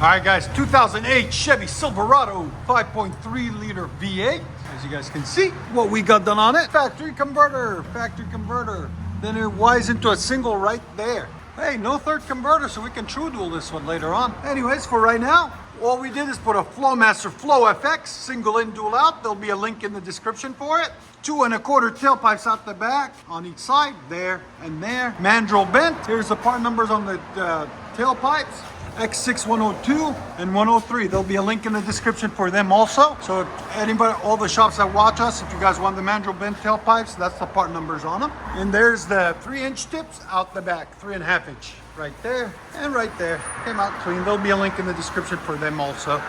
All right, guys, 2008 Chevy Silverado 5.3 liter V8. As you guys can see, what we got done on it, factory converter. Then it wires into a single right there. Hey, no third converter, so we can true dual this one later on. Anyways, for right now, all we did is put a FLOWMASTER Flow FX, single in, dual out. There'll be a link in the description for it. 2 1/4 tailpipes out the back, on each side, there and there. Mandrel bent. Here's the part numbers on the tailpipes. X6 102 and 103. There'll be a link in the description for them also. So anybody, all the shops that watch us, if you guys want the mandrel bent tailpipes, that's the part numbers on them. And there's the 3-inch tips out the back, 3.5 inch right there and right there. Came out clean. There'll be a link in the description for them also.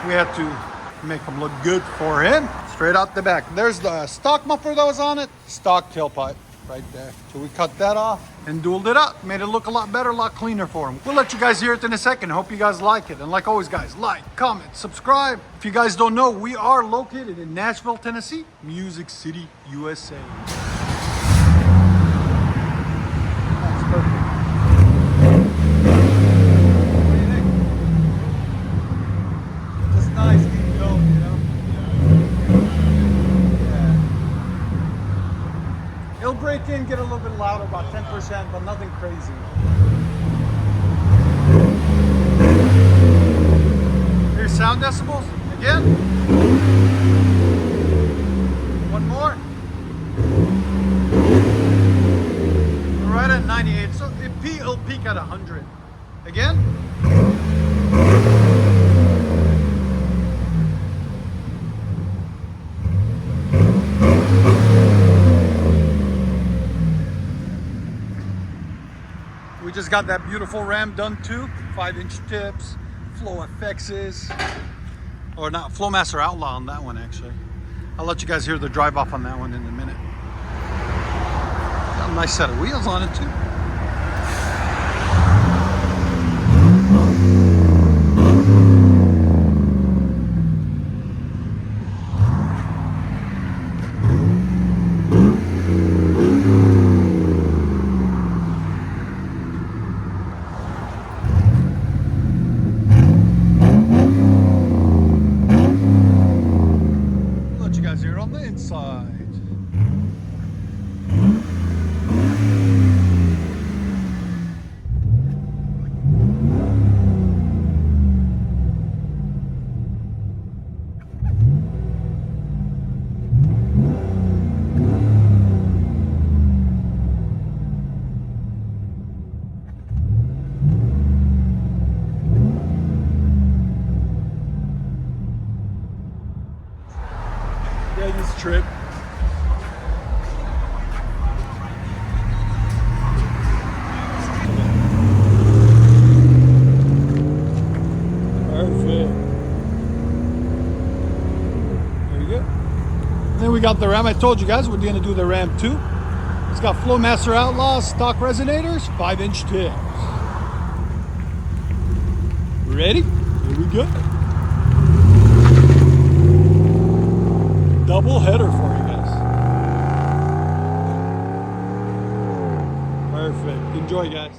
We had to make them look good for him. Straight out the back. There's the stock muffler that was on it. Stock tailpipe right there. So we cut that off and dualed it up. Made it look a lot better, a lot cleaner for him. We'll let you guys hear it in a second. Hope you guys like it. And like always, guys, like, comment, subscribe. If you guys don't know, we are located in Nashville, Tennessee, Music City, USA. That's perfect. What do you think? Just nice, keep going, you know? It'll break in, get a little bit louder, about 10%, but nothing crazy. Here's sound decibels again. One more. We're right at 98, so it'll peak at 100. Again. We just got that beautiful Ram done too. 5-inch tips, Flow FXs, or not, FLOWMASTER Outlaw on that one actually. I'll let you guys hear the drive off on that one in a minute. Got a nice set of wheels on it too. Here on the inside. Yeah, this trip. Perfect. There you go. Then we got the Ram. I told you guys we're going to do the Ram 2. It's got FLOWMASTER Outlaw stock resonators, 5-inch tips. Ready? Here we go. Double header for you guys. Perfect. Enjoy, guys.